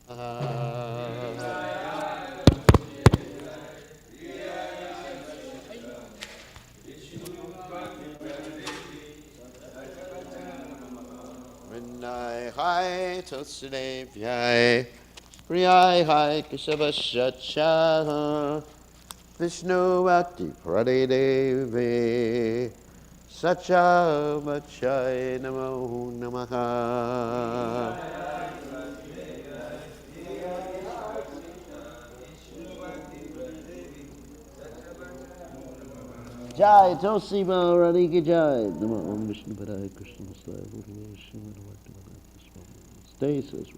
Vinay hai Tulsidevyai Priyai hai Keshavashacha Vishnu Bhakti Pradidevi Sacha Bachai Namo Namaha. Jai Tulsi Maharani Ki Jai. Namo Om Vishnu Padaya Krishna Masaya Bhutale Srimad Stasis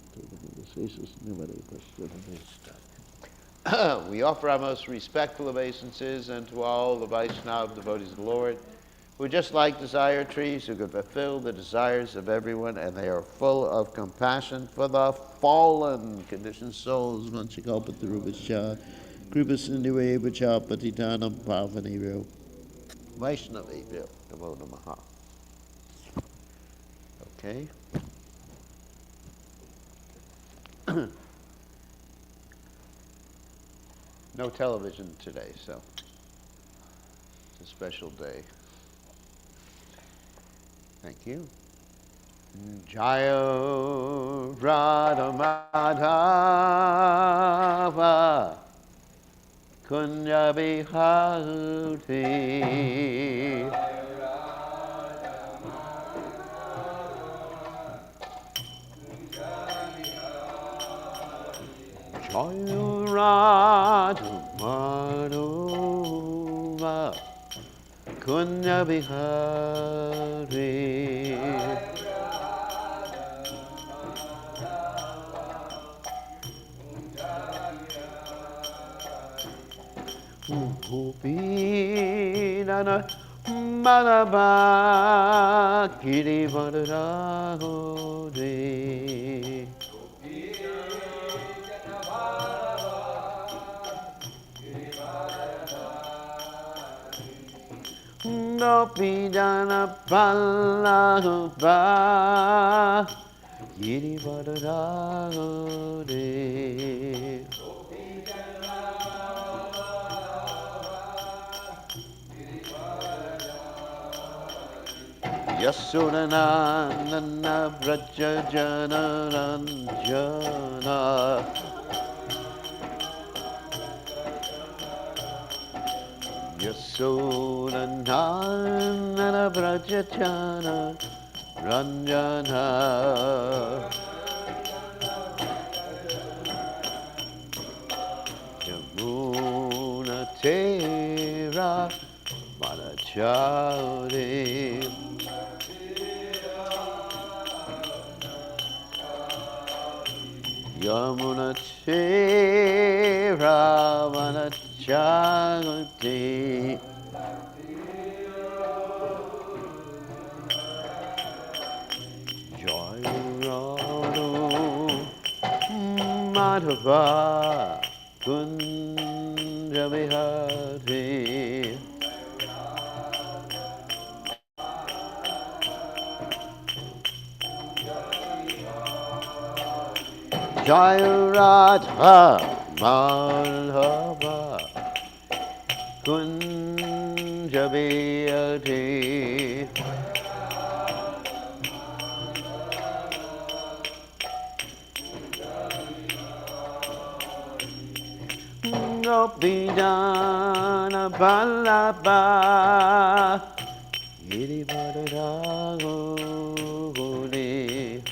We offer our most respectful obeisances unto all the Vaishnava devotees of the Lord, who are just like desire trees, who could fulfill the desires of everyone, and they are full of compassion for the fallen conditioned souls. Vanchakalpatarubhascha, Kripasindhuvacha, Patitanam Pavanebhyo, Vaishnavebhyo, Namo Namaha. Okay. No television today, so it's a special day. Thank you. Jayo Radha Madhava Kunya Bihari Jayo Radha Madhava Kunya Bihari Gopinana Madhava Girivardhari Gopinana Vallabha Girivardhari Yasodananda Vraja Jana Ranjana Yasodananda Vraja Jana Ranjana Yamuna Tera Manachari Yamuna Tera Manachari Jai Radha Madhava Kunja Bihari Jai Radha Madhava Kunja Bihari Gopinana Vallabha Girivardhari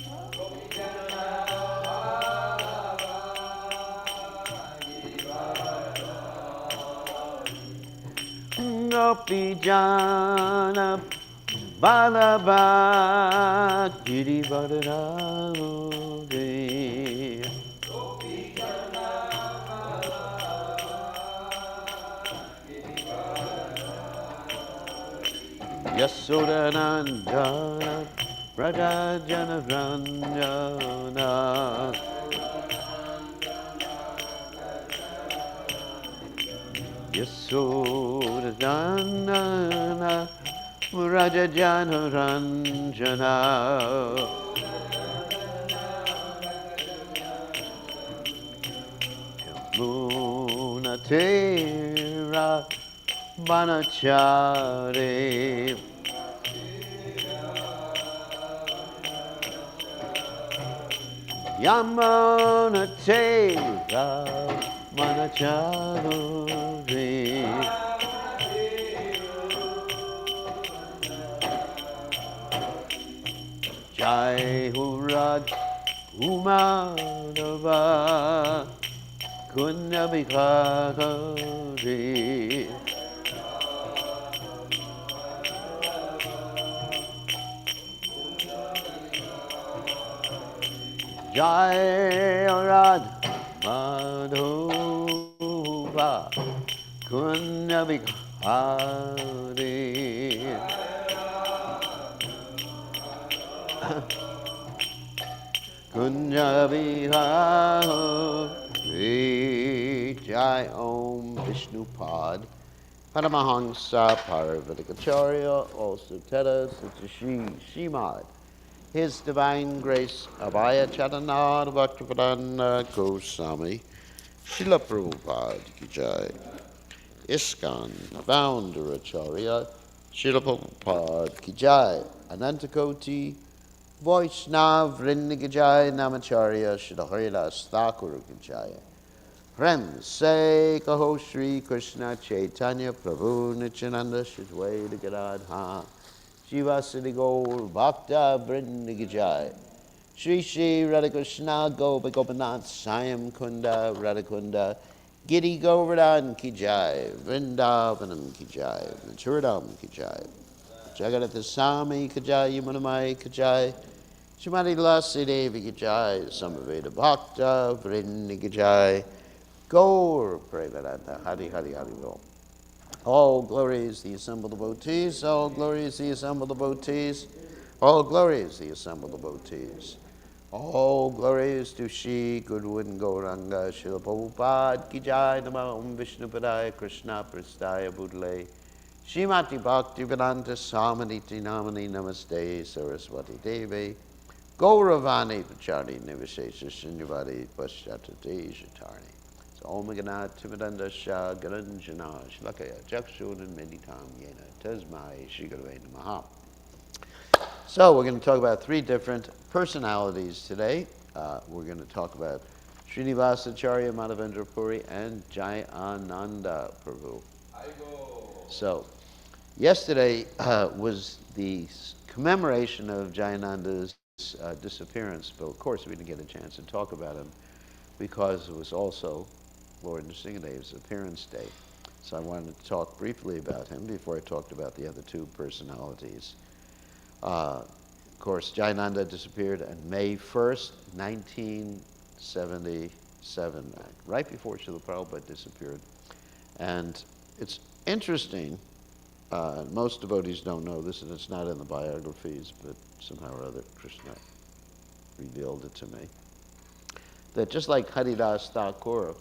Gopinana Vallabha Girivardhari Yasodanandana Rajajana Ranjana Yasodanandana Rajajana Ranjana Munatera Manachare Yamunatera Manachare Jai Hurad Umadava Kunyabhikari Jai Hurad Madhuva Kunyabhikari Kunjabihari Jai Om Vishnupad Paramahansa Parvatikacharya also Teta Satashi Shimad His Divine Grace Abhaya Charanada Bhaktivedanta Goswami Srila Prabhupada Ki Jai ISKCON Founder Acharya Srila Prabhupada Ki Jai Anantakoti Vaishnav Vrindigajaya Namacharya Shridharidas Thakur Gajaya Prem Se Kaho Shri Krishna Chaitanya Prabhu Nityananda Shridwaita Gadadha Shiva Siddhi Gaur Bhakta Vrindigajaya Shri Shri Radhakrishna Gopa Gopinath Sayam Kunda Radhakunda Giri Govardhan Ki Jai Vrindavanam Ki Jai Maturidam Ki Jai Jagannatha Swami Ki Jai Yamunamai Ki Jai Shrimati Lasi Devi Ki Jai, Samaveda Bhakta, Vrinda Ki Jai, Gaur Premadanta, Hari Hari Hari Bol. All glories the assembled devotees, all glories the assembled devotees, all glories the assembled devotees. All glories to Shri Guru and Gauranga, Srila Prabhupada Ki Jai, Namo Om Vishnupadaya, Krishna Prastaya Budle, Shrimati Bhakti Vedanta Samaniti Namani Namaste Saraswati Devi, Gauravani Pachari Nivashesha Shinjavadi Paschatati Shatarni. So Om Ganat Timadanda Shah Garanjana Shlakaya Jakshunan Meditam Yena Tasmai Shigurve Namaha. So we're going to talk about three different personalities today. We're going to talk about Srinivasacharya Madhavendra Puri and Jayananda Prabhu. So yesterday was the commemoration of Jayananda's disappearance, but of course we didn't get a chance to talk about him because it was also Lord Nrsingadev's appearance day. So I wanted to talk briefly about him before I talked about the other two personalities. Of course, Jayananda disappeared on May 1st, 1977, right before Srila Prabhupada disappeared. And it's interesting, most devotees don't know this, and it's not in the biographies, but somehow or other Krishna revealed it to me, that just like Haridas Thakur,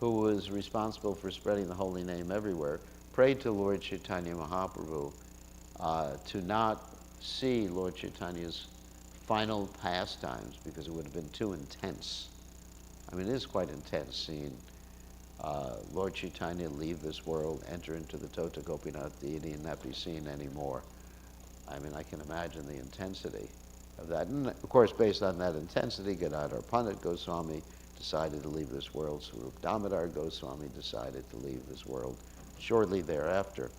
who was responsible for spreading the holy name everywhere, prayed to Lord Chaitanya Mahaprabhu to not see Lord Chaitanya's final pastimes because it would have been too intense. I mean, it is quite intense seeing Lord Chaitanya leave this world, enter into the Tota Gopinath deity, and not be seen anymore. I mean, I can imagine the intensity of that. And of course, based on that intensity, Gadadhar Pandit Goswami decided to leave this world. Swarup Damodar Goswami decided to leave this world shortly thereafter.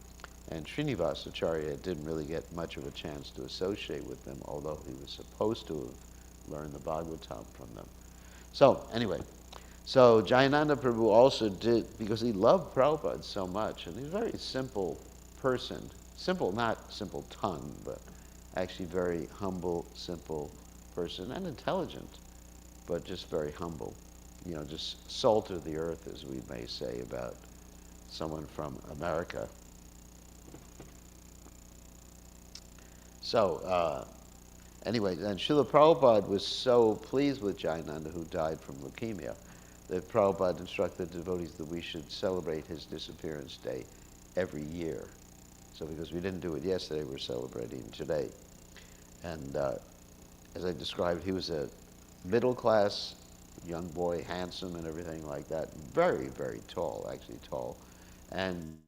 And Srinivasacharya didn't really get much of a chance to associate with them, although he was supposed to have learned the Bhagavatam from them. So anyway, so Jayananda Prabhu also did, because he loved Prabhupada so much, and he's a very simple person. Simple, not simple tongue, but actually very humble, simple person, and intelligent, but just very humble. You know, just salt of the earth, as we may say about someone from America. So, anyway, and Srila Prabhupada was so pleased with Jayananda, who died from leukemia, that Prabhupada instructed devotees that we should celebrate his disappearance day every year. So because we didn't do it yesterday, we're celebrating today. And as I described, he was a middle-class young boy, handsome and everything like that. Very, very tall, actually tall. And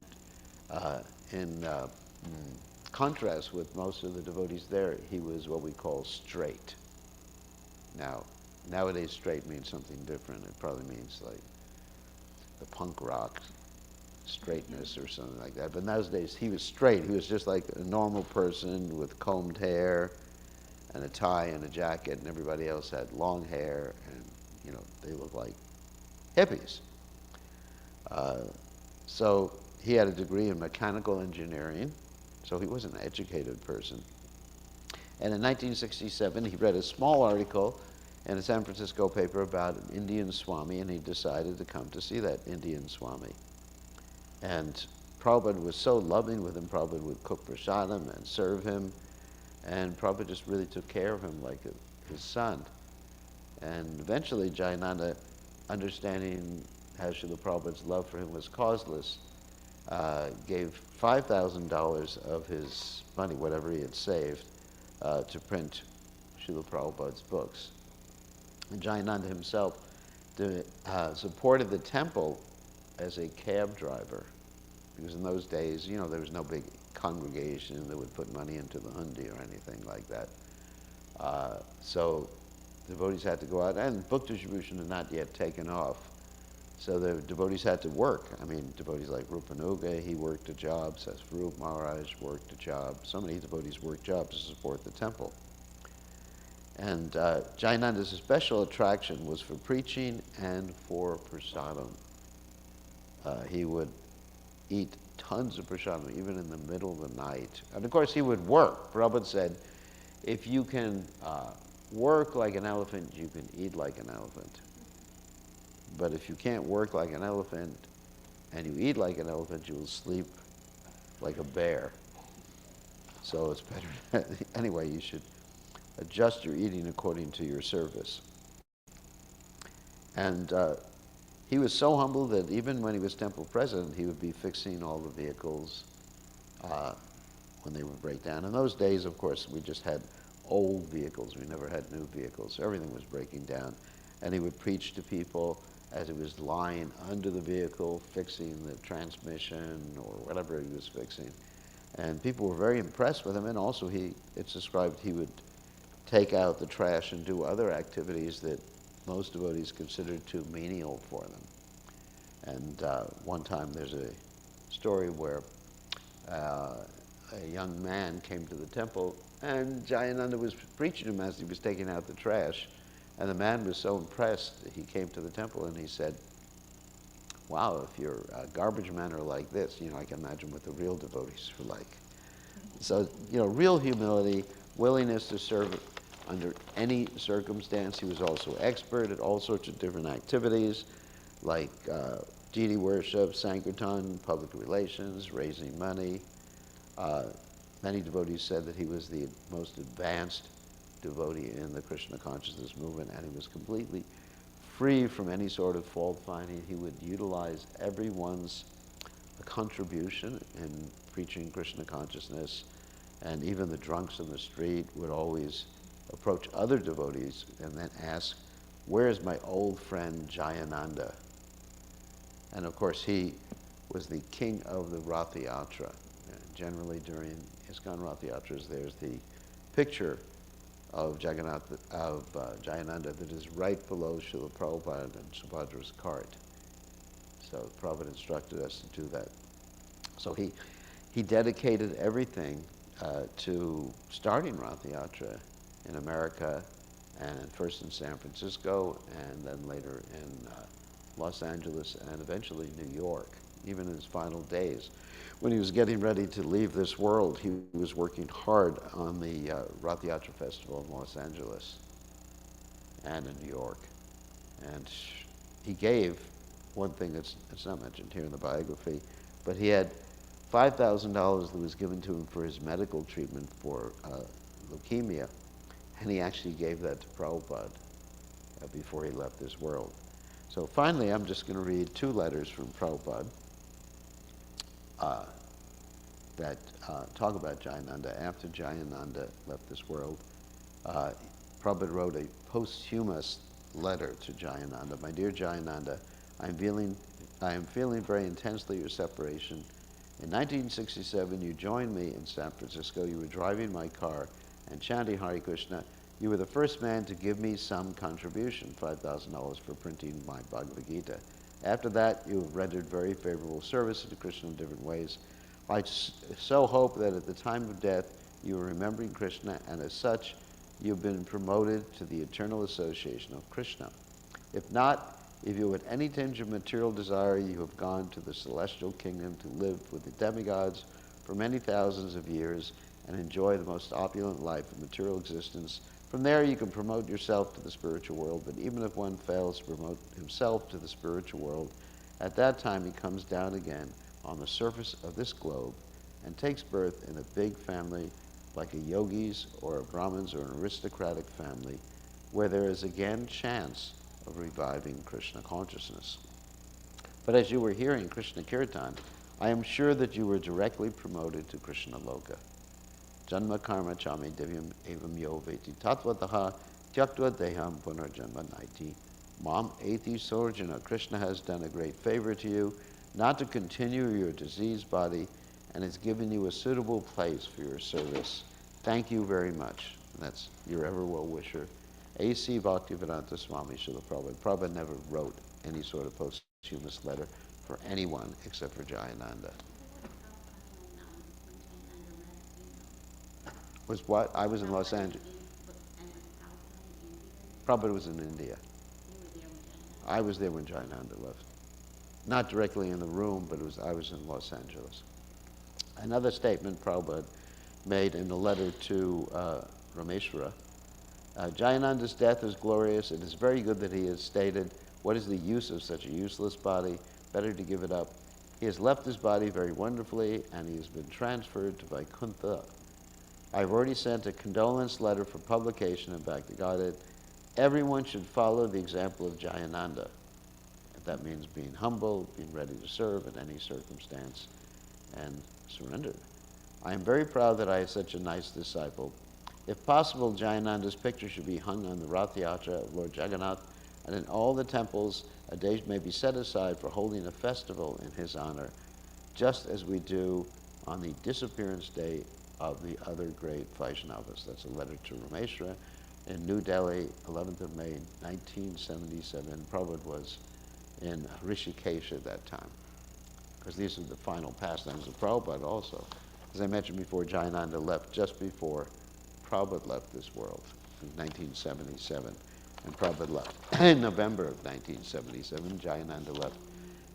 in contrast with most of the devotees there, he was what we call straight. Now, nowadays straight means something different. It probably means like the punk rock straightness or something like that. But in those days, he was straight. He was just like a normal person with combed hair and a tie and a jacket, and everybody else had long hair, and they looked like hippies. So he had a degree in mechanical engineering, so he was an educated person. And in 1967, he read a small article in a San Francisco paper about an Indian Swami, and he decided to come to see that Indian Swami. And Prabhupada was so loving with him. Prabhupada would cook prasadam and serve him, and Prabhupada just really took care of him like his son. And eventually Jayananda, understanding how Srila Prabhupada's love for him was causeless, gave $5,000 of his money, whatever he had saved, to print Srila Prabhupada's books. And Jayananda himself supported the temple as a cab driver, because in those days, there was no big congregation that would put money into the hundi or anything like that. So devotees had to go out, and book distribution had not yet taken off. So the devotees had to work. I mean, devotees like Rupanuga, he worked a job. Sasvarup Maharaj worked a job. So many devotees worked jobs to support the temple. And Jayananda's special attraction was for preaching and for prasadam. He would eat tons of prasadam, even in the middle of the night. And of course, he would work. Prabhupada said, if you can work like an elephant, you can eat like an elephant. But if you can't work like an elephant and you eat like an elephant, you will sleep like a bear. So it's better. Anyway, you should adjust your eating according to your service. And he was so humble that even when he was temple president, he would be fixing all the vehicles when they would break down. In those days, of course, we just had old vehicles. We never had new vehicles. So everything was breaking down. And he would preach to people as he was lying under the vehicle, fixing the transmission or whatever he was fixing. And people were very impressed with him. And also, it's described he would take out the trash and do other activities that most devotees considered too menial for them. And one time there's a story where a young man came to the temple, and Jayananda was preaching to him as he was taking out the trash. And the man was so impressed, he came to the temple and he said, wow, if your garbage men are like this, I can imagine what the real devotees are like. So, real humility, willingness to serve under any circumstance. He was also expert at all sorts of different activities, like deity worship, sankirtan, public relations, raising money. Many devotees said that he was the most advanced devotee in the Krishna consciousness movement, and he was completely free from any sort of fault finding. He would utilize everyone's contribution in preaching Krishna consciousness, and even the drunks in the street would always approach other devotees and then ask, where is my old friend Jayananda? And of course, he was the king of the Rath Yatra. Generally during ISKCON Rath Yatras, there's the picture of Jayananda that is right below Srila Prabhupada and Subhadra's cart. So Prabhupada instructed us to do that. So he dedicated everything to starting Rath Yatra in America, and first in San Francisco, and then later in Los Angeles, and eventually New York. Even in his final days, when he was getting ready to leave this world, he was working hard on the Rath Yatra Festival in Los Angeles and in New York. And he gave one thing that's not mentioned here in the biography, but he had $5,000 that was given to him for his medical treatment for leukemia, and he actually gave that to Prabhupada before he left this world. So finally, I'm just going to read two letters from Prabhupada that talk about Jayananda. After Jayananda left this world, Prabhupada wrote a posthumous letter to Jayananda. My dear Jayananda, I am feeling very intensely your separation. In 1967, you joined me in San Francisco. You were driving my car and chanting Hare Krishna. You were the first man to give me some contribution, $5,000 for printing my Bhagavad Gita. After that, you have rendered very favorable service to Krishna in different ways. I so hope that at the time of death, you are remembering Krishna, and as such, you have been promoted to the eternal association of Krishna. If not, if you had any tinge of material desire, you have gone to the celestial kingdom to live with the demigods for many thousands of years and enjoy the most opulent life of material existence. From there, you can promote yourself to the spiritual world, but even if one fails to promote himself to the spiritual world, at that time he comes down again on the surface of this globe and takes birth in a big family like a yogi's or a Brahmin's or an aristocratic family, where there is again chance of reviving Krishna consciousness. But as you were hearing Krishna Kirtan, I am sure that you were directly promoted to Krishna Loka. Janma karma chami divyam evam yo veti tatvataha tyaktva deham punarjanma naiti. Mam eti sorjana. Krishna has done a great favor to you, not to continue your diseased body, and has given you a suitable place for your service. Thank you very much. And that's your ever well-wisher, A.C. Bhaktivedanta Swami Srila Prabhupada. Prabhupada never wrote any sort of posthumous letter for anyone except for Jayananda. Was what? I was in Los Angeles. Prabhupada was in India. I was there when Jayananda left. Not directly in the room, but I was in Los Angeles. Another statement Prabhupada made in the letter to Rameshwara. Jayananda's death is glorious. It is very good that he has stated, what is the use of such a useless body? Better to give it up. He has left his body very wonderfully, and he has been transferred to Vaikuntha. I've already sent a condolence letter for publication in Back to Godhead. Everyone should follow the example of Jayananda. That means being humble, being ready to serve in any circumstance, and surrender. I am very proud that I have such a nice disciple. If possible, Jayananda's picture should be hung on the Rath Yatra of Lord Jagannath, and in all the temples, a day may be set aside for holding a festival in his honor, just as we do on the disappearance day of the other great Vaishnavas. That's a letter to Rameshwara in New Delhi, 11th of May, 1977. Prabhupada was in Rishikesh at that time, because these are the final pastimes of Prabhupada also. As I mentioned before, Jayananda left just before Prabhupada left this world in 1977, and Prabhupada left in November of 1977. Jayananda left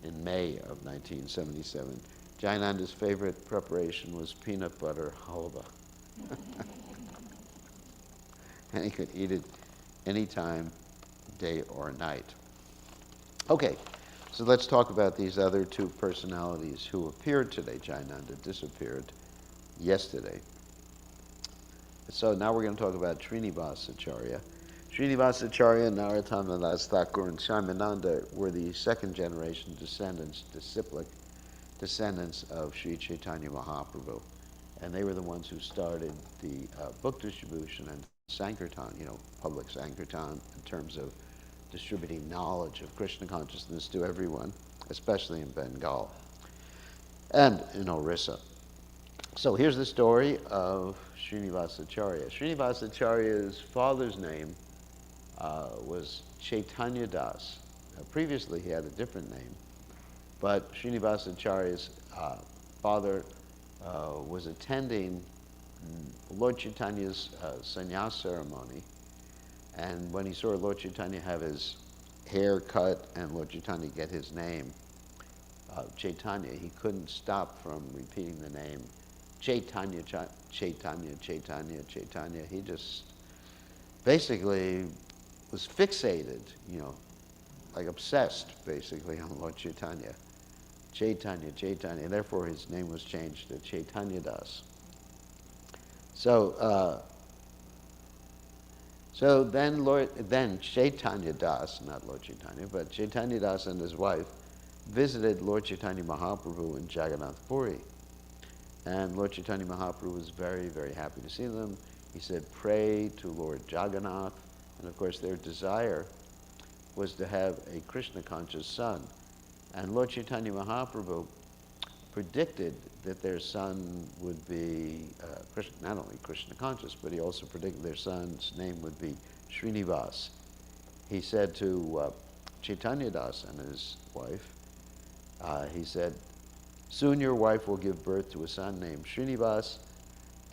in May of 1977. Jayananda's favorite preparation was peanut butter halva. And he could eat it anytime, day or night. Okay, so let's talk about these other two personalities who appeared today. Jayananda disappeared yesterday. So now we're going to talk about Srinivasacharya. Srinivasacharya, Narottama Das Thakur, and Shyamananda were the second generation descendants, disciplic descendants of Sri Chaitanya Mahaprabhu. And they were the ones who started the book distribution and Sankirtan, public Sankirtan, in terms of distributing knowledge of Krishna consciousness to everyone, especially in Bengal and in Orissa. So here's the story of Srinivasacharya. Srinivasacharya's father's name was Chaitanya Das. Previously he had a different name, but Srinivasacharya's father was attending Lord Chaitanya's sannyas ceremony, and when he saw Lord Chaitanya have his hair cut and Lord Chaitanya get his name, Chaitanya, he couldn't stop from repeating the name Chaitanya, Chaitanya, Chaitanya, Chaitanya. He just basically was fixated, like obsessed, basically, on Lord Chaitanya. Chaitanya, Chaitanya, and therefore his name was changed to Chaitanya Das. So then Chaitanya Das, not Lord Chaitanya, but Chaitanya Das and his wife visited Lord Chaitanya Mahaprabhu in Jagannath Puri. And Lord Chaitanya Mahaprabhu was very, very happy to see them. He said, pray to Lord Jagannath. And of course their desire was to have a Krishna conscious son. And Lord Chaitanya Mahaprabhu predicted that their son would be not only Krishna conscious, but he also predicted their son's name would be Srinivas. He said to Chaitanya Das and his wife, he said, soon your wife will give birth to a son named Srinivas,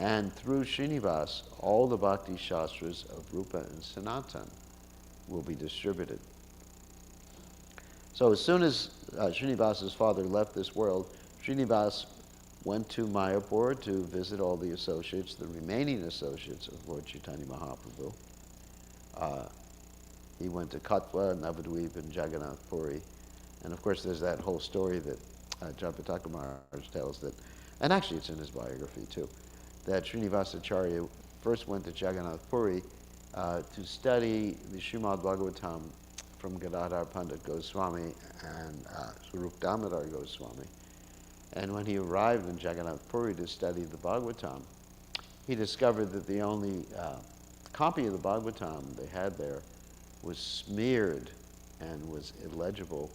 and through Srinivas, all the Bhakti Shastras of Rupa and Sanatan will be distributed. So as soon as Srinivas's father left this world, Srinivas went to Mayapur to visit all the associates, the remaining associates of Lord Chaitanya Mahaprabhu. He went to Katwa, Navadvip, and Jagannath Puri. And of course, there's that whole story that Jayapataka Maharaj tells that, and actually it's in his biography too, that Srinivasacharya first went to Jagannath Puri to study the Srimad Bhagavatam from Gadadhar Pandit Goswami and Swarup Damodar Goswami. And when he arrived in Jagannath Puri to study the Bhagavatam, he discovered that the only copy of the Bhagavatam they had there was smeared and was illegible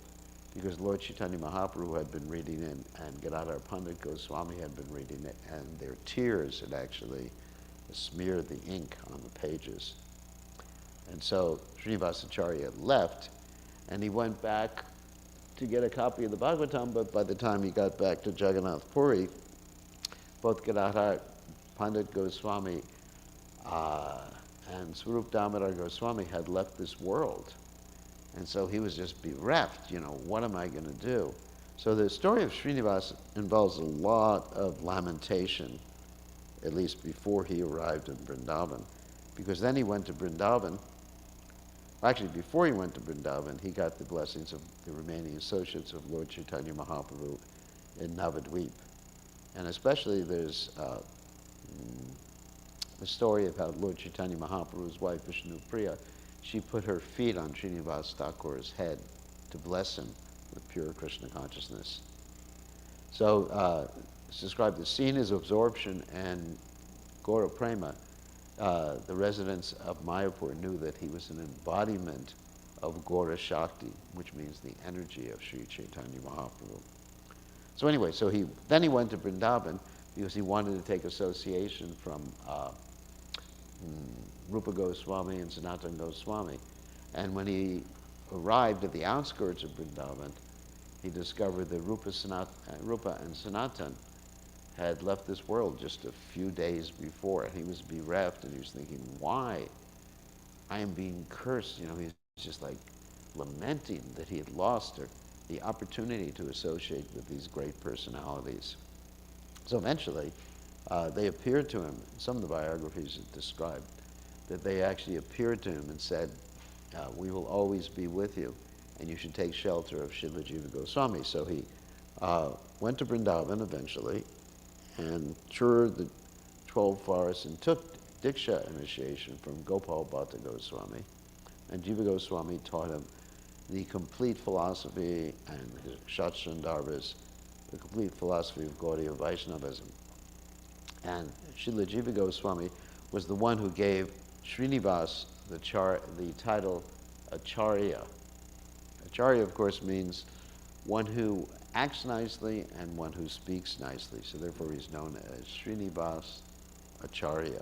because Lord Chaitanya Mahaprabhu had been reading it and Gadadhar Pandit Goswami had been reading it, and their tears had actually smeared the ink on the pages. And so Srinivasacharya left, and he went back to get a copy of the Bhagavatam, but by the time he got back to Jagannath Puri, both Gadadhar Pandit Goswami and Swarup Damodar Goswami had left this world. And so he was just bereft, what am I going to do? So the story of Srinivas involves a lot of lamentation, at least before he arrived in Vrindavan. Because then he went to Vrindavan. Actually, before he went to Vrindavan, he got the blessings of the remaining associates of Lord Chaitanya Mahaprabhu in Navadvip. And especially there's the story of how Lord Chaitanya Mahaprabhu's wife, Vishnu Priya, she put her feet on Srinivas Thakur's head to bless him with pure Krishna consciousness. So it's described, the scene is absorption, and Gaura Prema, the residents of Mayapur, knew that he was an embodiment of Gaura Shakti, which means the energy of Sri Chaitanya Mahaprabhu. So anyway, then he went to Vrindavan because he wanted to take association from Rupa Goswami and Sanatan Goswami. And when he arrived at the outskirts of Vrindavan, he discovered that Rupa and Sanatan had left this world just a few days before, and he was bereft, and he was thinking, why? I am being cursed. He's just like lamenting that he had lost the opportunity to associate with these great personalities. So eventually, they appeared to him. Some of the biographies described that they actually appeared to him and said, we will always be with you, and you should take shelter of Srila Jiva Goswami. So he went to Vrindavan eventually, and toured the 12 forests and took Diksha initiation from Gopal Bhatta Goswami. And Jiva Goswami taught him the complete philosophy and his Shatstrandharvas, the complete philosophy of Gaudiya Vaishnavism. And Srila Jiva Goswami was the one who gave Srinivas the title Acharya. Acharya, of course, means one who acts nicely and one who speaks nicely. So therefore he's known as Srinivas Acharya.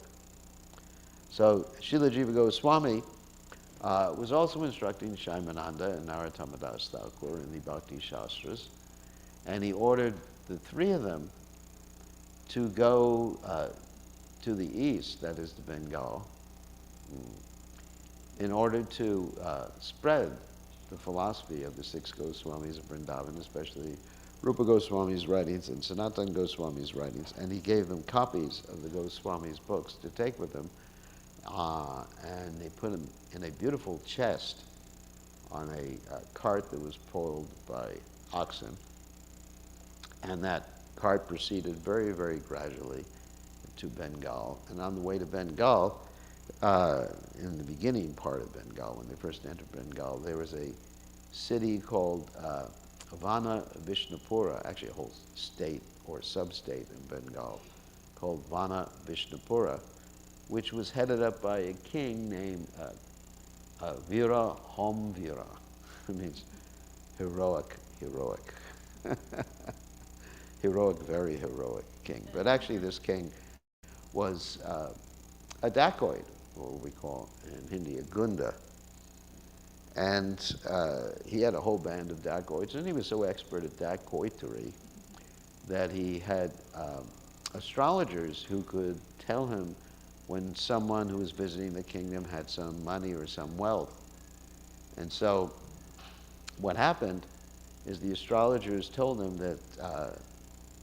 So Srila Jiva Goswami was also instructing Shaimananda and Narottama Das Thakur in the Bhakti Shastras, and he ordered the three of them to go to the east, that is to Bengal, in order to spread the philosophy of the six Goswamis of Vrindavan, especially Rupa Goswami's writings and Sanatan Goswami's writings, and he gave them copies of the Goswami's books to take with them, and they put them in a beautiful chest on a cart that was pulled by oxen, and that cart proceeded very, very gradually to Bengal. And on the way to Bengal, in the beginning part of Bengal, when they first entered Bengal, there was a city called Vana Vishnupura, actually a whole state or sub-state in Bengal, called Vana Vishnupura, which was headed up by a king named Vira Hom Vira. It means heroic, heroic. Heroic, very heroic king. But actually this king was a dacoit, what we call in Hindi a gunda. And he had a whole band of dacoits, and he was so expert at dacoitery that he had astrologers who could tell him when someone who was visiting the kingdom had some money or some wealth. And so what happened is the astrologers told him that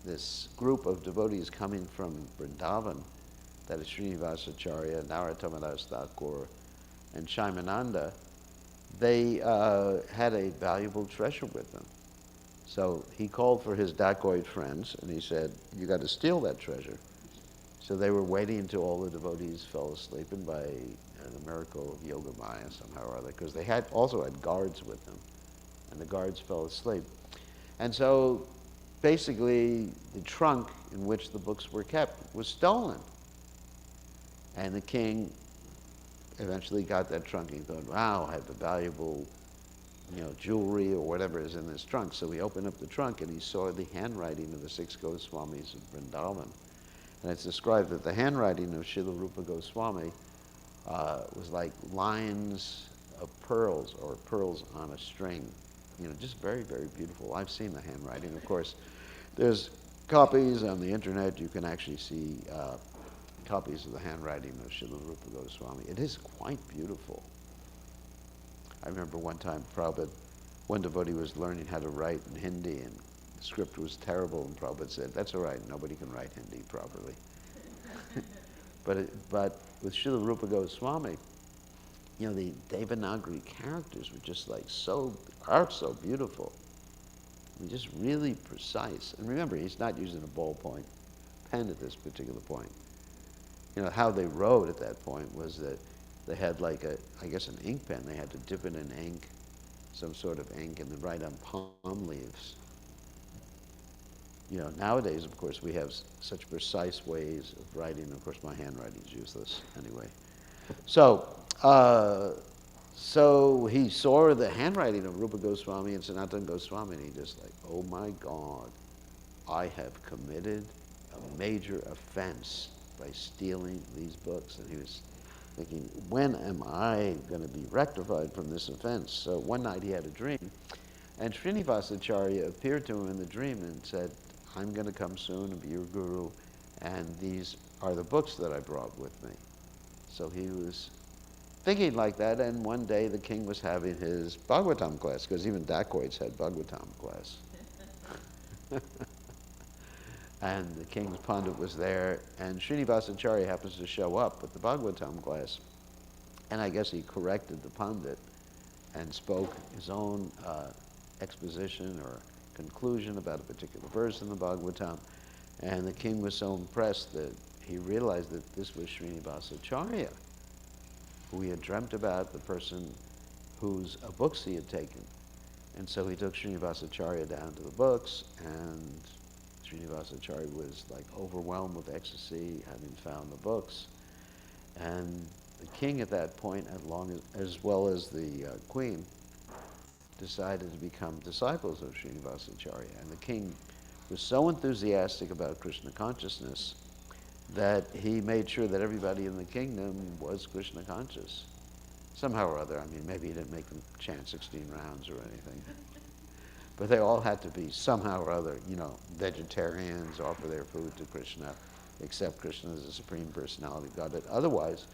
this group of devotees coming from Vrindavan, that is Srinivasacharya, Narottamadas Thakur, and Shaimananda, they had a valuable treasure with them. So he called for his dacoit friends and he said, you got to steal that treasure. So they were waiting until all the devotees fell asleep, and by the miracle of Yoga Maya somehow or other, because they had also had guards with them, and the guards fell asleep. And so basically the trunk in which the books were kept was stolen. And the king eventually got that trunk and he thought, wow, I have a valuable jewelry or whatever is in this trunk. So he opened up the trunk and he saw the handwriting of the 6 Goswamis of Vrindavan. And it's described that the handwriting of Srila Rupa Goswami was like lines of pearls, or pearls on a string. Just very, very beautiful. I've seen the handwriting. Of course, there's copies on the internet. You can actually see copies of the handwriting of Srila Rupa Goswami. It is quite beautiful. I remember one time Prabhupada, one devotee was learning how to write in Hindi, and the script was terrible, and Prabhupada said, that's all right, nobody can write Hindi properly. But with Srila Rupa Goswami, the Devanagari characters were just like so beautiful. Just really precise. And remember, he's not using a ballpoint pen at this particular point. How they wrote at that point was that they had like I guess an ink pen. They had to dip it in ink, some sort of ink, and then write on palm leaves. Nowadays, of course, we have such precise ways of writing. Of course, my handwriting's useless anyway. So he saw the handwriting of Rupa Goswami and Sanatana Goswami, and he just like, oh my God, I have committed a major offense by stealing these books. And he was thinking, when am I going to be rectified from this offense? So one night he had a dream, and Srinivasacharya appeared to him in the dream and said, I'm going to come soon and be your guru, and these are the books that I brought with me. So he was thinking like that, and one day the king was having his Bhagavatam class, because even dacoits had Bhagavatam class. And the king's pandit was there, and Srinivasacharya happens to show up at the Bhagavatam class, and I guess he corrected the pandit and spoke his own exposition or conclusion about a particular verse in the Bhagavatam, and the king was so impressed that he realized that this was Srinivasacharya, who he had dreamt about, the person whose books he had taken. And so he took Srinivasacharya down to the books, and Srinivasacharya was like overwhelmed with ecstasy, having found the books. And the king at that point, as well as the queen, decided to become disciples of Srinivasacharya. And the king was so enthusiastic about Krishna consciousness that he made sure that everybody in the kingdom was Krishna conscious. Somehow or other. I mean, maybe he didn't make them chant 16 rounds or anything. But they all had to be somehow or other, vegetarians, offer their food to Krishna, accept Krishna as the Supreme Personality of Godhead. Otherwise,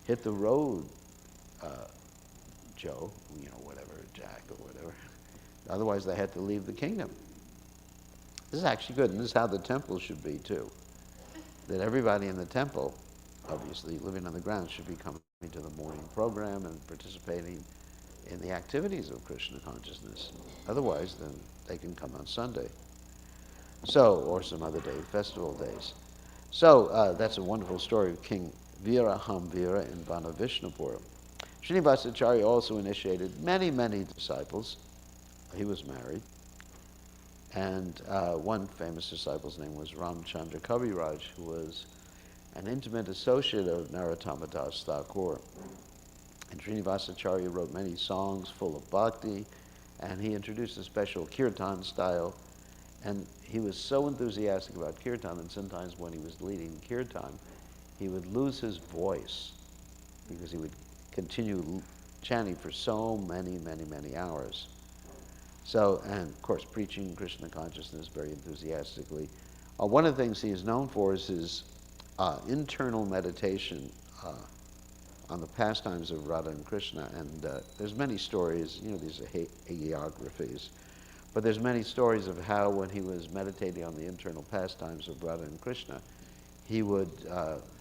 hit the road, Joe, whatever, Jack or whatever. Otherwise, they had to leave the kingdom. This is actually good, and this is how the temple should be, too. That everybody in the temple, obviously living on the ground, should be coming to the morning program and participating in the activities of Krishna consciousness. Otherwise, then they can come on Sunday. So, or some other day, festival days. So, that's a wonderful story of King Vira Hamvira in Vanavishnupur. Srinivasacharya also initiated many, many disciples. He was married. And one famous disciple's name was Ramchandra Kaviraj, who was an intimate associate of Narottama Das Thakur. And Srinivasacharya wrote many songs full of bhakti, and he introduced a special kirtan style. And he was so enthusiastic about kirtan, and sometimes when he was leading kirtan, he would lose his voice because he would continue chanting for so many, many, many hours. So, and of course, preaching Krishna consciousness very enthusiastically. One of the things he is known for is his internal meditation on the pastimes of Radha and Krishna. And there's many stories, these are hagiographies, but there's many stories of how when he was meditating on the internal pastimes of Radha and Krishna, he would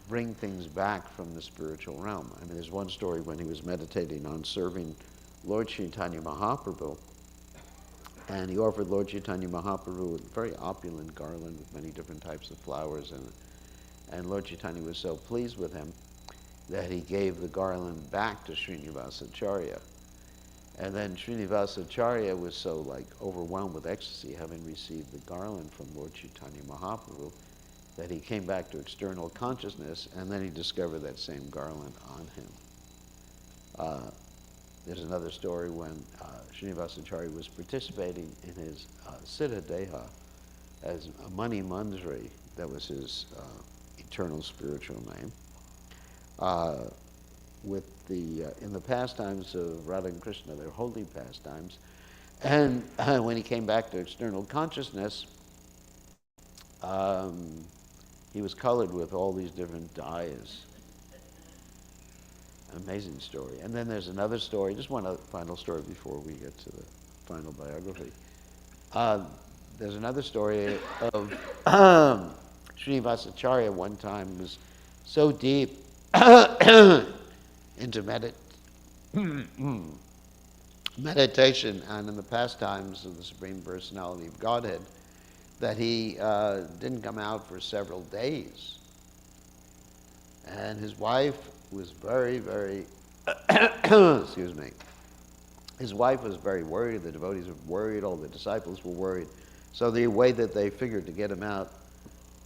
bring things back from the spiritual realm. I mean, there's one story when he was meditating on serving Lord Chaitanya Mahaprabhu, and he offered Lord Chaitanya Mahaprabhu a very opulent garland with many different types of flowers in it. And Lord Chaitanya was so pleased with him that he gave the garland back to Srinivasacharya. And then Srinivasacharya was so overwhelmed with ecstasy, having received the garland from Lord Chaitanya Mahaprabhu, that he came back to external consciousness, and then he discovered that same garland on him. There's another story when Srinivasacharya was participating in his Siddha Deha as a Mani Manjari, that was his eternal spiritual name, in the pastimes of Radha and Krishna, their holy pastimes. And when he came back to external consciousness, he was colored with all these different dyes. Amazing story. And then there's another story, just one final story before we get to the final biography. There's another story of Srinivasacharya one time was so deep into meditation and in the pastimes of the Supreme Personality of Godhead that he didn't come out for several days. And his wife was very, very, excuse me, his wife was very worried, the devotees were worried, all the disciples were worried. So the way that they figured to get him out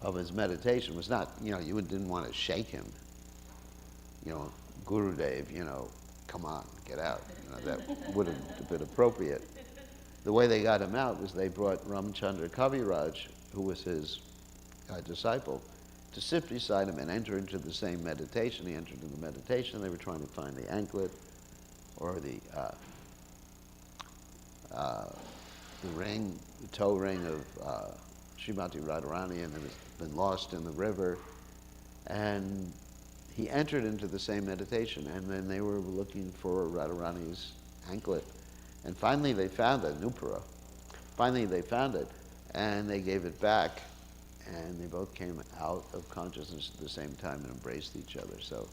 of his meditation was not, you didn't want to shake him. Gurudev, come on, get out. That would have been appropriate. The way they got him out was they brought Ramchandra Kaviraj, who was his disciple, to sit beside him and enter into the same meditation. He entered into the meditation. They were trying to find the anklet or the ring, the toe ring of Srimati Radharani, and it was been lost in the river. And he entered into the same meditation, and then they were looking for Radharani's anklet. And finally they found it, Nupura. Finally they found it, and they gave it back, and they both came out of consciousness at the same time and embraced each other. So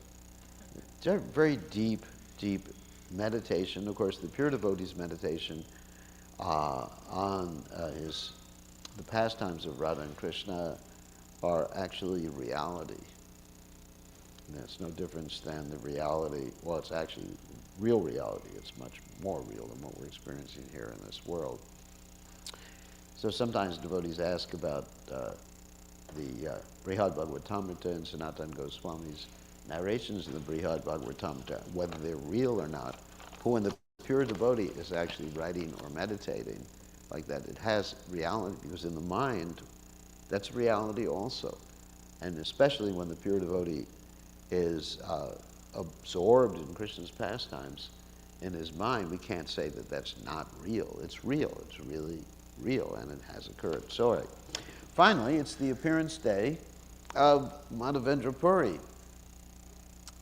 it's a very deep, deep meditation. Of course, the pure devotee's meditation on the pastimes of Radha and Krishna are actually reality. And it's no difference than the reality, well, it's actually real reality. It's much more real than what we're experiencing here in this world. So sometimes devotees ask about the Brihad Bhagavatamrita and Sanatana Goswami's narrations of the Brihad Bhagavatamrita, whether they're real or not. But when the pure devotee is actually writing or meditating like that, it has reality, because in the mind, that's reality also. And especially when the pure devotee is absorbed in Krishna's pastimes in his mind, we can't say that that's not real. It's real. It's really real, and it has occurred. So, finally, it's the appearance day of Madhavendra Puri,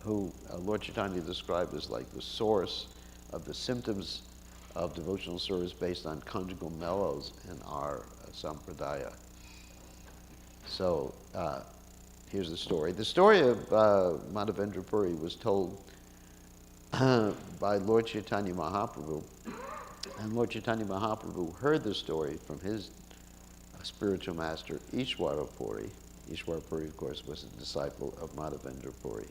who Lord Chaitanya described as like the source of the symptoms of devotional service based on conjugal mellows in our sampradaya. So, here's the story. The story of Madhavendra Puri was told by Lord Chaitanya Mahaprabhu. And Lord Chaitanya Mahaprabhu heard the story from his spiritual master, Ishwara Puri. Ishwara Puri, of course, was a disciple of Madhavendra Puri.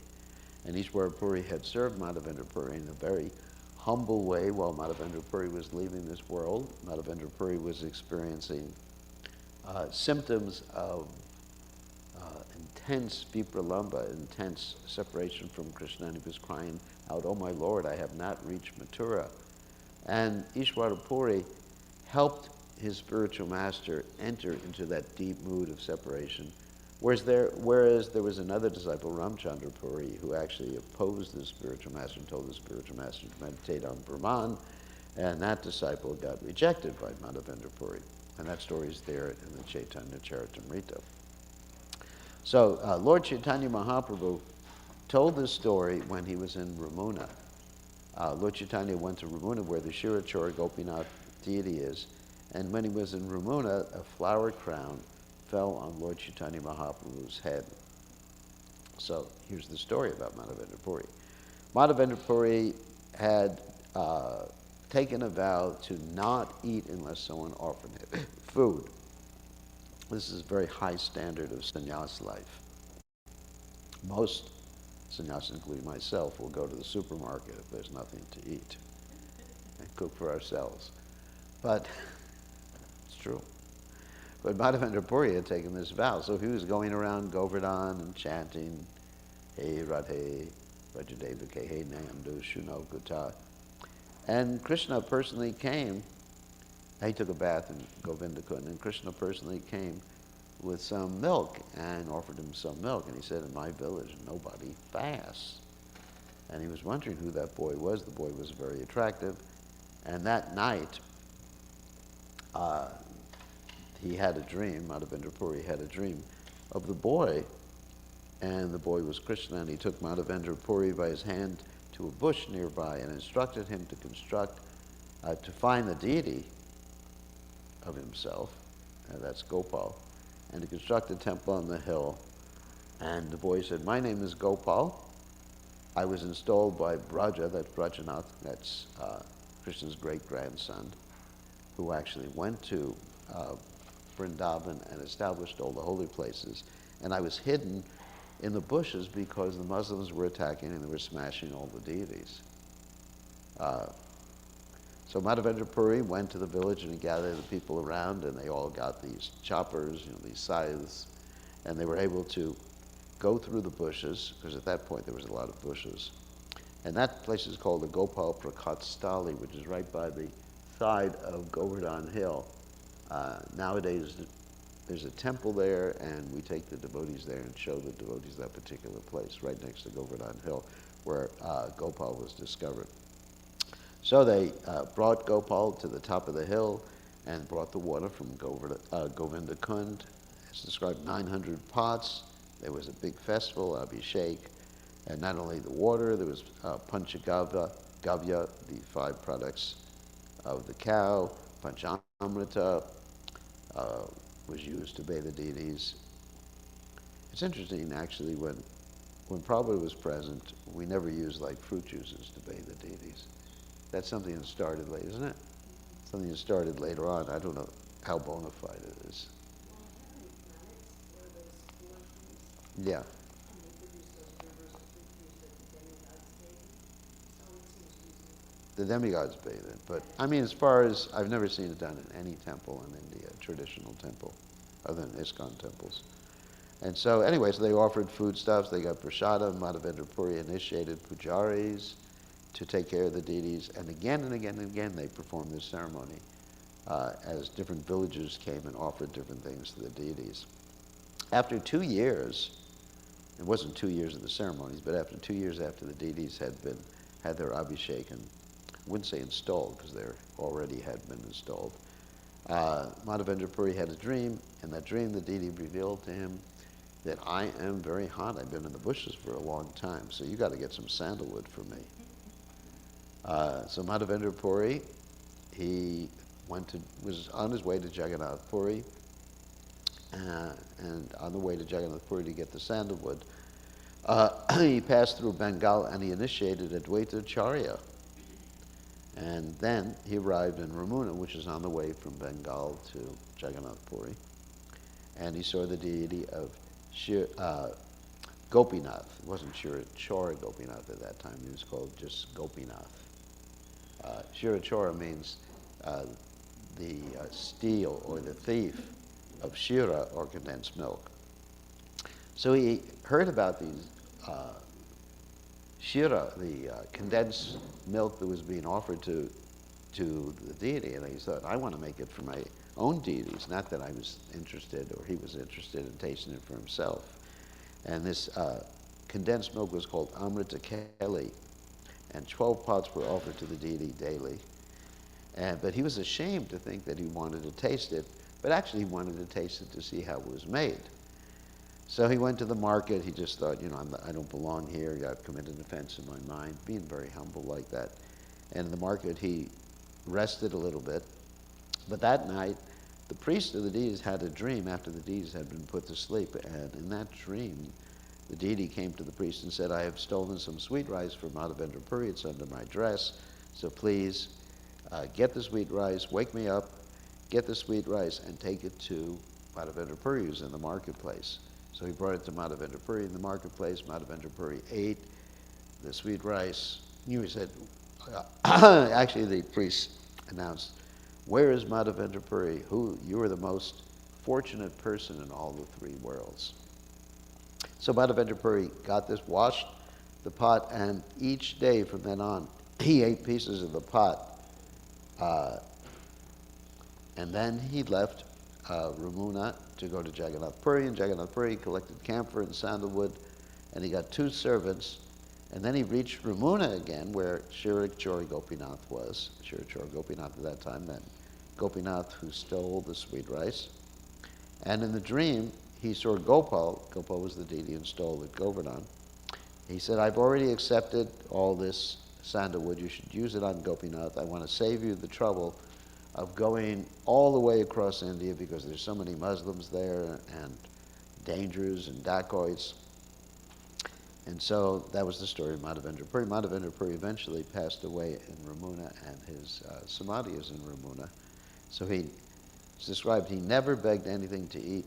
And Ishwara Puri had served Madhavendra Puri in a very humble way while Madhavendra Puri was leaving this world. Madhavendra Puri was experiencing symptoms of intense vipralamba, intense separation from Krishna, and he was crying out, "Oh my Lord, I have not reached Mathura." And Ishvara Puri helped his spiritual master enter into that deep mood of separation. Whereas there was another disciple, Ramchandra Puri, who actually opposed the spiritual master and told the spiritual master to meditate on Brahman, and that disciple got rejected by Madhavendra Puri. And that story is there in the Chaitanya Charitamrita. So Lord Chaitanya Mahaprabhu told this story when he was in Ramuna. Lord Chaitanya went to Ramuna, where the Shirachora Gopinath deity is, and when he was in Ramuna, a flower crown fell on Lord Chaitanya Mahaprabhu's head. So here's the story about Madhavendra Puri. Madhavendra Puri had taken a vow to not eat unless someone offered him food. This is a very high standard of sannyas life. Most sannyasis, including myself, will go to the supermarket if there's nothing to eat and cook for ourselves. But it's true. But Madhavendra Puri had taken this vow, so he was going around Govardhan and chanting, "Hey Radhe, Vajradevake, Hey Namdu, Shuno Gata." And Krishna personally came. He took a bath in Govindakund, and Krishna personally came with some milk and offered him some milk. And he said, "In my village, nobody fasts." And he was wondering who that boy was. The boy was very attractive. And that night, he had a dream, Madhavendra Puri had a dream of the boy, and the boy was Krishna, and he took Madhavendra Puri by his hand to a bush nearby and instructed him to find the deity of himself, and that's Gopal, and to construct a temple on the hill. And the boy said, "My name is Gopal. I was installed by Braja," that's Brajanath, that's Krishna's great-grandson, who actually went to Vrindavan and established all the holy places. And I was hidden in the bushes because the Muslims were attacking and they were smashing all the deities. So Madhavendra Puri went to the village and he gathered the people around, and they all got these choppers, these scythes, and they were able to go through the bushes, because at that point there was a lot of bushes. And that place is called the Gopal Prakat Stali, which is right by the side of Govardhan Hill. Nowadays, there's a temple there, and we take the devotees there and show the devotees that particular place, right next to Govardhan Hill, where Gopal was discovered. So they brought Gopal to the top of the hill and brought the water from Govindakund. It's described 900 pots. There was a big festival, Abhishek, and not only the water, there was Panchagavya, the 5 products of the cow, Panchamrita was used to bathe the deities. It's interesting, actually, when Prabhupada was present, we never used like fruit juices to bathe the deities. That's something that started late, isn't it? Something that started later on. I don't know how bona fide it is. Yeah. The demigods bathe it. But, I mean, as far as, I've never seen it done in any temple in India, traditional temple, other than ISKCON temples. And so, anyway, so they offered foodstuffs, they got prasada. Madhavendra Puri initiated pujaris to take care of the deities, and again and again and again they performed this ceremony as different villagers came and offered different things to the deities. After 2 years, it wasn't 2 years of the ceremonies, but after 2 years after the deities had their abhishek, and I wouldn't say installed because they already had been installed, Madhavendra Puri had a dream, and that dream the deity revealed to him that I am very hot. I've been in the bushes for a long time, so you got to get some sandalwood for me. So Madhavendra Puri, he was on his way to Jagannath Puri, and on the way to Jagannath Puri to get the sandalwood, he passed through Bengal and he initiated Advaita Charya. And then he arrived in Ramuna, which is on the way from Bengal to Jagannath Puri, and he saw the deity of Gopinath. It wasn't Shirachora Gopinath at that time, he was called just Gopinath. Shirachora means the steal or the thief of Shira, or condensed milk. So he heard about these shira, the condensed milk that was being offered to the deity, and he thought, I want to make it for my own deities, not that I was interested or he was interested in tasting it for himself. And this condensed milk was called Amrita Keli, and 12 pots were offered to the deity daily. But he was ashamed to think that he wanted to taste it, but actually he wanted to taste it to see how it was made. So he went to the market. He just thought, I don't belong here. I've committed an offense in my mind, being very humble like that. And in the market, he rested a little bit. But that night, the priest of the deities had a dream after the deities had been put to sleep. And in that dream, the deity came to the priest and said, I have stolen some sweet rice from Madhavendra Puri. It's under my dress. So please get the sweet rice, wake me up, get the sweet rice, and take it to Madhavendra Puri, who's in the marketplace. So he brought it to Madhavendra Puri in the marketplace. Madhavendra Puri ate the sweet rice. He said, actually the priest announced, where is Madhavendra Puri? You are the most fortunate person in all the three worlds. So Madhavendra Puri got this, washed the pot, and each day from then on, he ate pieces of the pot. And then he left Ramuna to go to Jagannath Puri, and Jagannath Puri collected camphor and sandalwood, and he got 2 servants. And then he reached Ramuna again, where Shirachori Gopinath was. Shirachori Gopinath at that time, then Gopinath who stole the sweet rice. And in the dream, he saw Gopal. Gopal was the deity and stole the Govardhan. He said, I've already accepted all this sandalwood. You should use it on Gopinath. I want to save you the trouble of going all the way across India because there's so many Muslims there and dangers and dacoits. And so that was the story of Madhavendra Puri. Madhavendra Puri eventually passed away in Ramuna, and his samadhi is in Ramuna. So it's described he never begged anything to eat.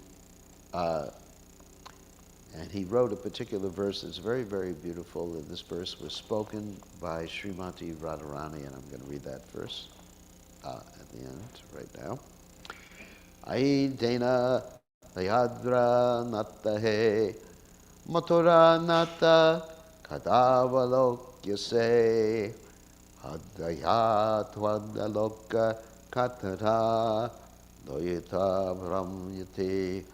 And he wrote a particular verse that's very, very beautiful. And this verse was spoken by Srimati Radharani, and I'm going to read that verse at the end right now. Ai dena ayadra natahe mathura nata kadavalokya se adayat vadaloka katara doyita vramyate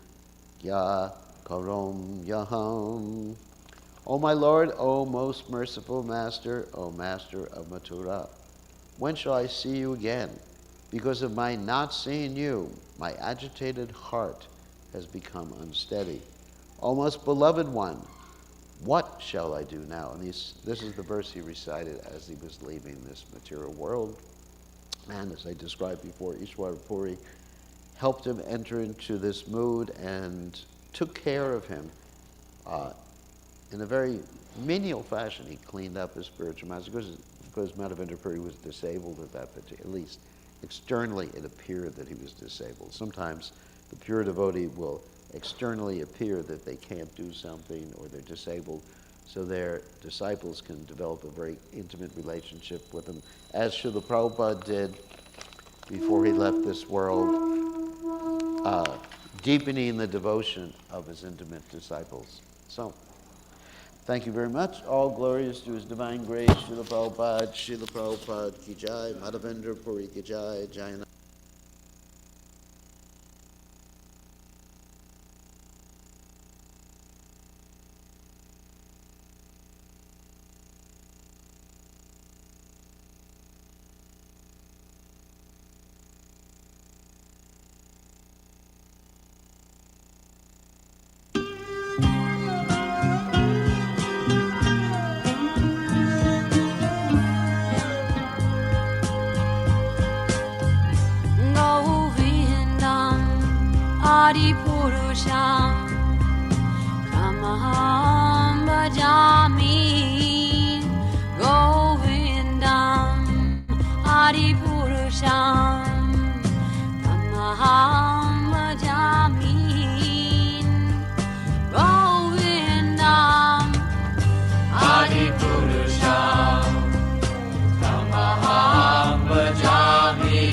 ya karom yaham. O my Lord, O most merciful Master, O Master of Mathura, when shall I see you again? Because of my not seeing you, my agitated heart has become unsteady. O most beloved one, what shall I do now? And this is the verse he recited as he was leaving this material world. And as I described before, Ishwara Puri helped him enter into this mood and took care of him in a very menial fashion. He cleaned up his spiritual master because Madhavendra Puri was disabled at that particular, at least externally it appeared that he was disabled. Sometimes the pure devotee will externally appear that they can't do something or they're disabled, so their disciples can develop a very intimate relationship with them, as Srila Prabhupada did before he left this world, deepening the devotion of his intimate disciples. So, thank you very much. All glories to His Divine Grace, Srila Prabhupada ki jai, Madhavendra Puri ki jai, Jayana. Purusham Kamaham Bhajami Govindam Adi Purusham Kamaham Bhajami Govindam Adi Purusham Kamaham Bhajami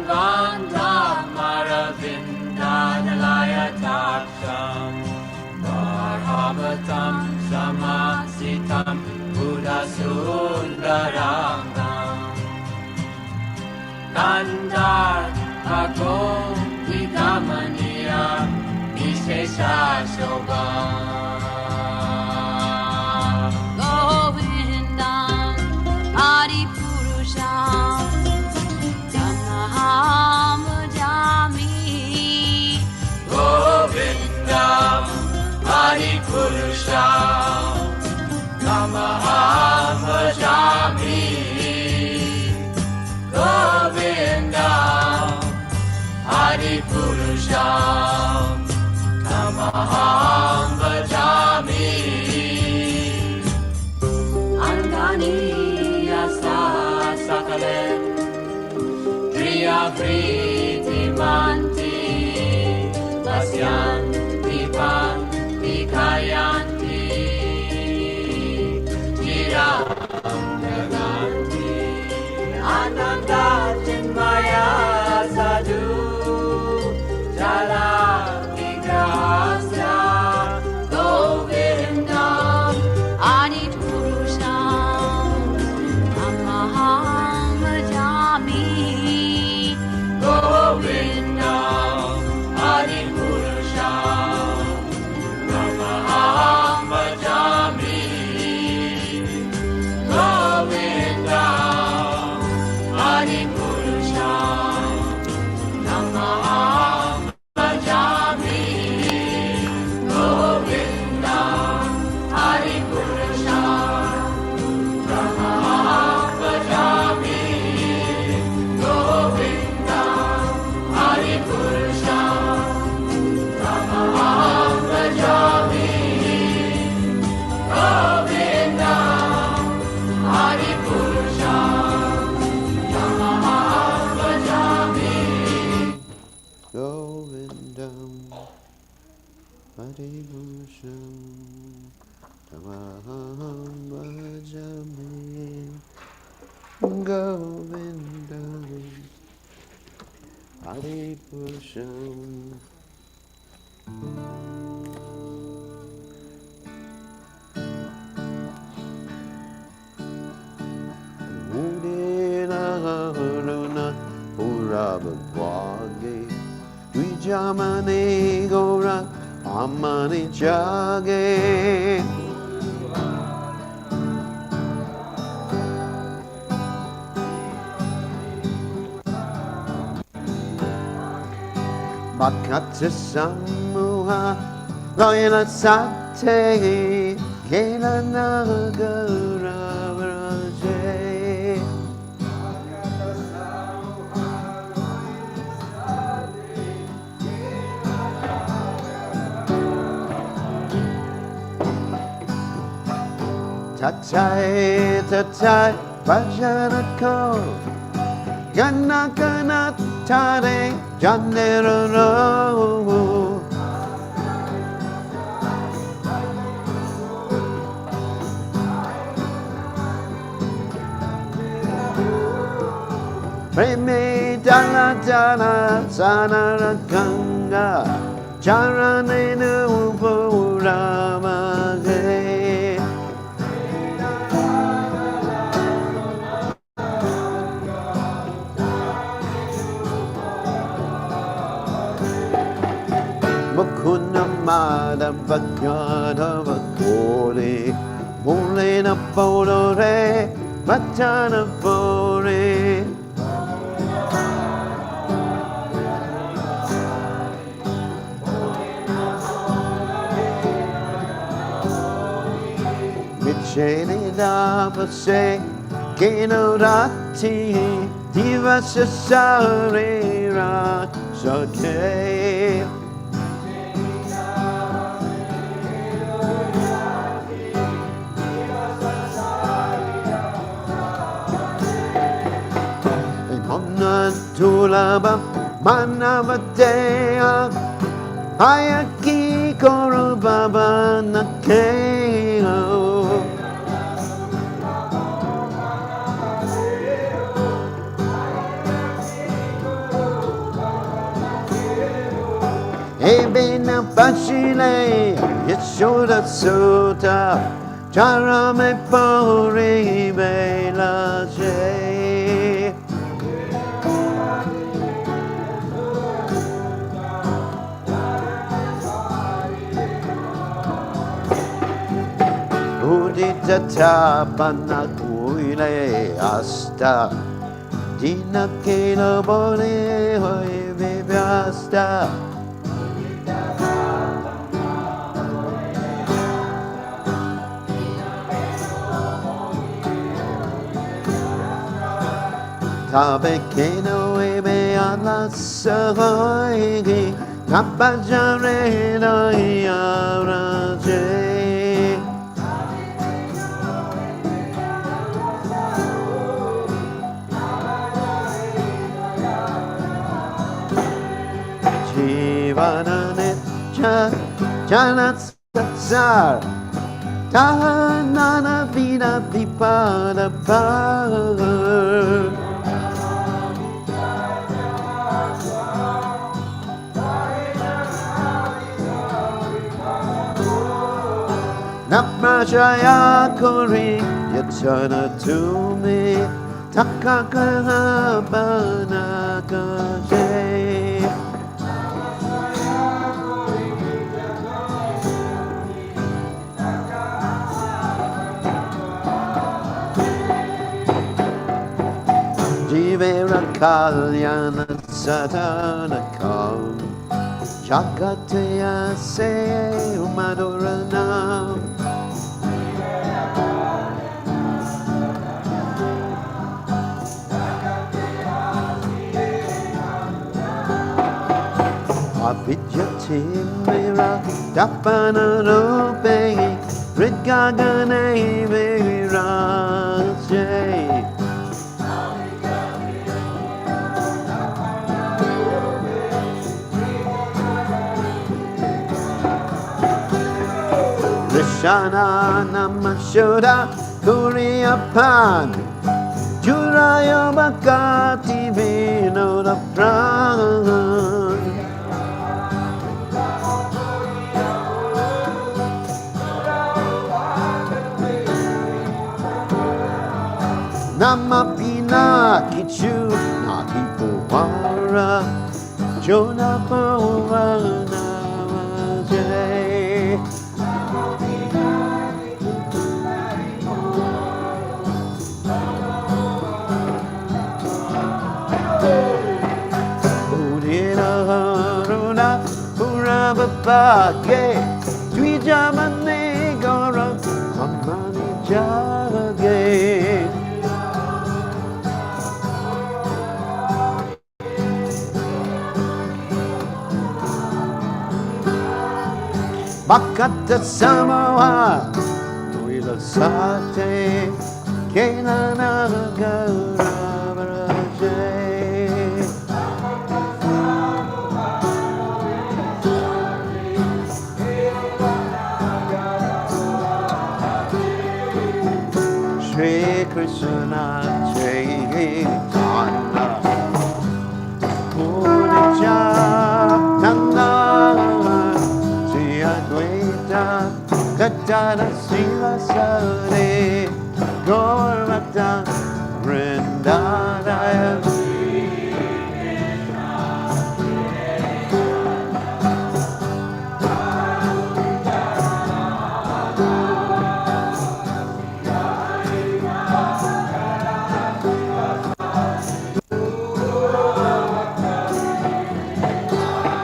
Gandha Maravinda Nalaya Taksham Bhagavatam Samasitam Buddha Sundarangam Kandar Bhagom Vidamaniya Vishesha Shobham Govindam Adipurusham Tamaham Bhajami Govindam Adipurusham Tamaham Bhajami Govindam Adipurusham Tamaham Bhajami Angani Asa Sakale Priya Priti Manti Asyan Dipan Dikayanti Jiram Naganti Ananda Chinmaya Sadhu Jala Vigrahasya Govindam Adipurusham Tamaham Bhajami Govindam Adipurusham Tamaham Bhajami Govindam Adipurusham Tamaham Bhajami Govindam Adipurusham Tamaham Bhajami Govindam Adipurusham Tamaham Bhajami Govindam Adipurusham Tamaham Bhajami Govindam Adipurusham Tamaham Bhajami Govindam Adipurusham Udena Haruna Purabhagwage Dwijamane Gora Amani Jage Bhakata Samuha Loyala Sate Kela Nagara Vraje Tatai Tatai Vajanako Ganakana Tare Janero Preme Dala Dala Sanara Ganga Charane Nupuramage Mukuna Madhavagana Vakore Mulena Podore Vatana Pore Michele Dapase Kinurati Divasa Sarira Sake Tulaba Manavadea Hayaki Korubaba Nakeo Ebena Bashile Yes Shoda Sota Charame Pori Bela Jay Udita Tapana Kuile Asta Dina Kila Bone Hoi Vivyasta Tabe Keno Ebe Ala Sahoi Tapajare no Yaraje Jivananetcha Janatsar Tahanana Vida Vipada Par Namajaya Kori Yatana to me Takaka Banakaje Jivera Kalyana Satana Kam Chakataya Se Umaduranam Abhijyatimira Dapana Rupe Ridgagane Viraje Krishna Namashoda Kuriyapan Juraya Bhakati Vinoda Pran Namapina Kichu Nakipuvara Jona Pavana Jay Udina Haruna Purabapake Twijamane Gora Amani Jage Bakata Samoa Wila Sate Kenana Garavaraje Shri Krishna Chaitanya Purja Nanda Advaita Katana Sila Sare Gormata Vrindanaya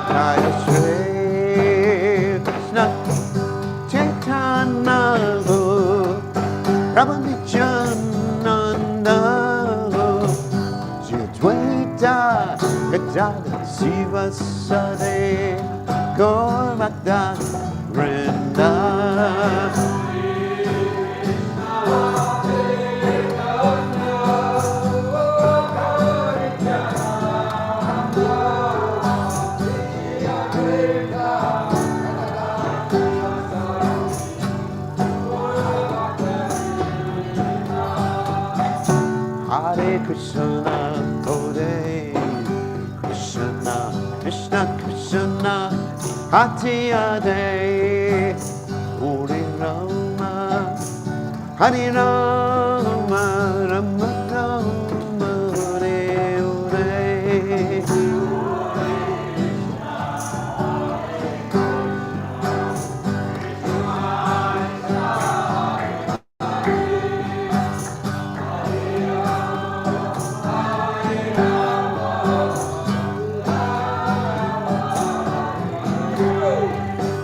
Jaya Shri Krishna Chaitanya Prabhupada Jadwaita Gadada Siva Sade Gormata Vrinda Hare Krishna, Hare Krishna, Krishna Krishna, Hare Hare, Hare Rama, Hare Rama, Rama Rama, Hare Hare.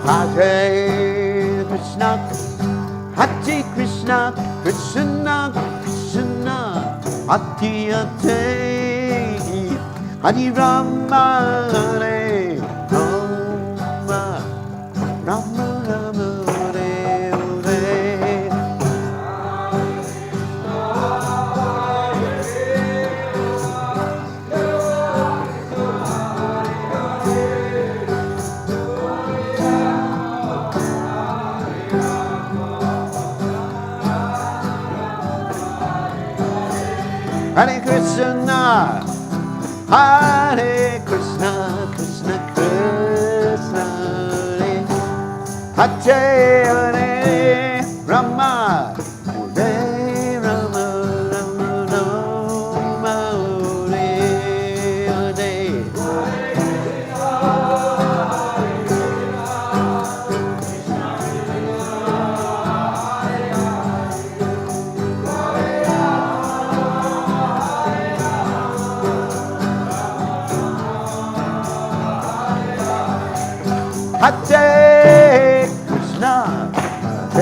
Hare Krishna, Hare Krishna, Krishna Krishna, Hare Hare, Hare Rama, Hare Rama, Rama Rama, Hare Hare. Hare Krishna, Hare Krishna, Krishna Krishna, Hare Hare, Rama, Hare Rama, Rama Rama, Hare Hare Krishna, Hare Krishna, Krishna Krishna, Hare Hare, Rama, Hare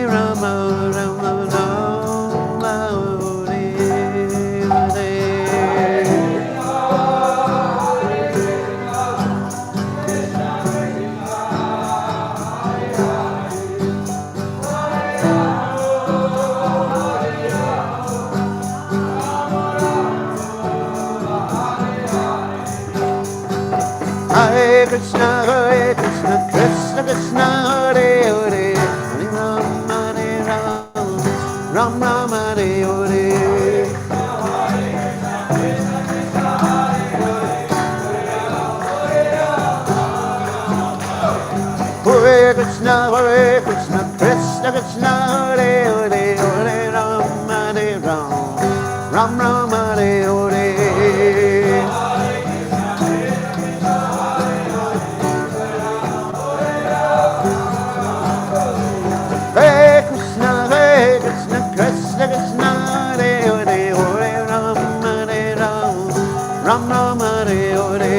Rama, Rama Rama, Hare Hare. Hare Krishna, Krishna Krishna, Hare Hare, Hare Rama, Ram Rama, Hare Hare. Hare Krishna, Krishna Krishna, Hare Hare, Hare Rama, Ram Rama, Hare Hare. Hare Krishna, Krishna Krishna, Hare Hare, Hare Rama, Ram Rama, Hare Hare.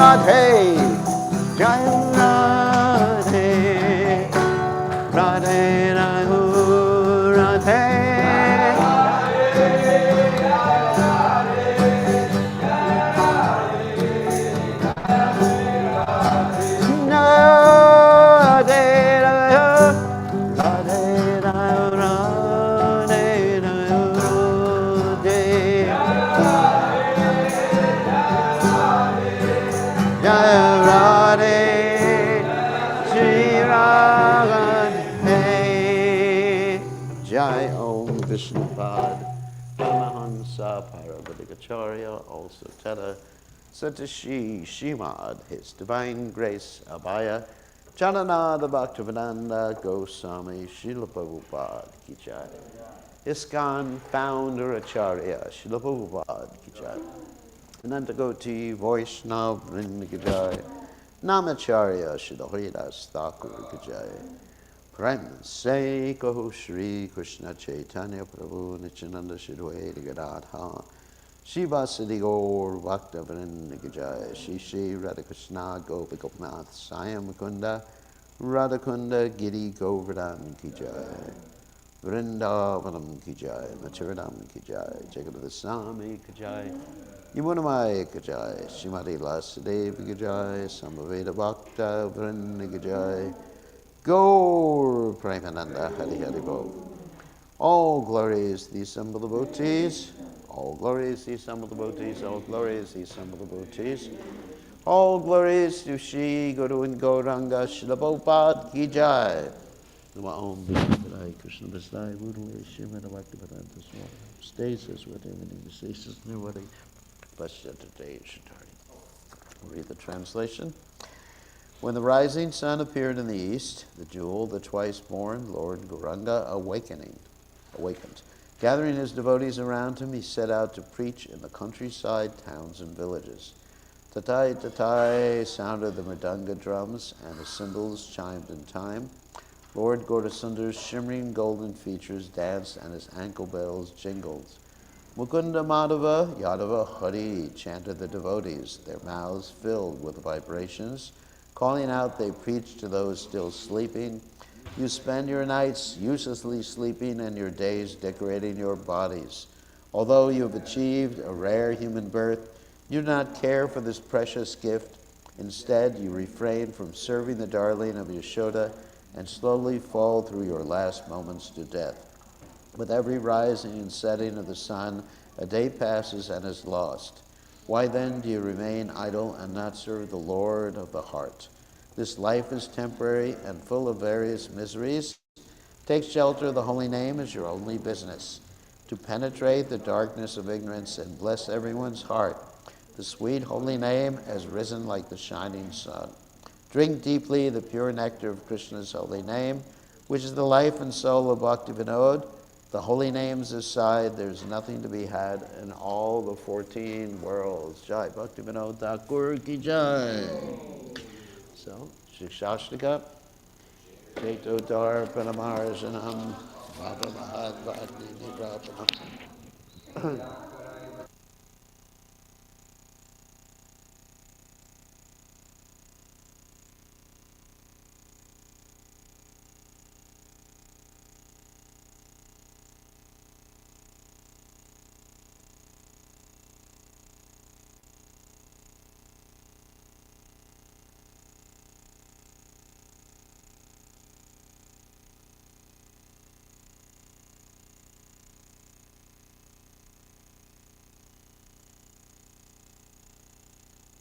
Radhe, Jai Radhe, Radhe Raghu Radhe. Radhe Raghu, Radhe Raghu, Radhe Raghu, Jai Radhe, Shri Radhe, Jai Om Vishnupad, Paramahansa Paravatikacharya, also Teta Satashi Shimad, His Divine Grace Abhaya, Chananada Bhaktivedanta Goswami, Srila Prabhupada Ki Jai. ISKCON founder Acharya, Srila Prabhupada Ki Jai. Anantagoti Vaishnav Vrinda Ki Jai. Namacharya Srila Haridas Thakur Ki Jai. Prem Se Kaho Shri Krishna Chaitanya Prabhu Nityananda Shri Advaita Gadadha Shiva Siddhi Gaur Bhakta Vrinda Ki Jai. Shri Shri Radha Krishna Gopi Gopinath Sayam Mukunda Radhakunda Giri Govardhan Ki Jai. Vrindavanam Ki Jai. Mathuranam Ki Jai. Jagannath Swami Ki Jai. Yamunamaya Ki Jai. Srimati Lasadeva Ki Jai. Samaveda Bhakta Vrinda Ki Jai. Gaur Premananda Hari Hari Bol. All glory is the assembled devotees. All glory is the assembled devotees. All glory is the assembled devotees. All glory is to Shri Guru and Gauranga Srila Prabhupada Ki Jai. Nama Om Vishnu Krishna Vasai Murali Shrimad Bhaktivedanta Swami. Stasis with everything. Stasis Nirvati. Pashyatate Shatari. Read the translation. When the rising sun appeared in the east, the jewel, the twice-born Lord Gauranga awakened. Gathering his devotees around him, he set out to preach in the countryside, towns, and villages. Tatai, tatai sounded the mridanga drums, and the cymbals chimed in time. Lord Gaurasundar's shimmering golden features danced, and his ankle bells jingled. Mukunda Madhava, Yadava Hari chanted the devotees, their mouths filled with vibrations. Calling out, they preached to those still sleeping. You spend your nights uselessly sleeping and your days decorating your bodies. Although you have achieved a rare human birth, you do not care for this precious gift. Instead, you refrain from serving the darling of Yashoda and slowly fall through your last moments to death. With every rising and setting of the sun, a day passes and is lost. Why then do you remain idle and not serve the Lord of the heart? This life is temporary and full of various miseries. Take shelter of the holy name as your only business, to penetrate the darkness of ignorance and bless everyone's heart. The sweet holy name has risen like the shining sun. Drink deeply the pure nectar of Krishna's holy name, which is the life and soul of Bhaktivinoda. The holy names aside, there's nothing to be had in all the 14 worlds. Jai Bhaktivinoda Thakur Ki Jai. So, Shikshashtaka, Keto Darpanamarjanam, Vavamahad Bhakti Nibrapanam.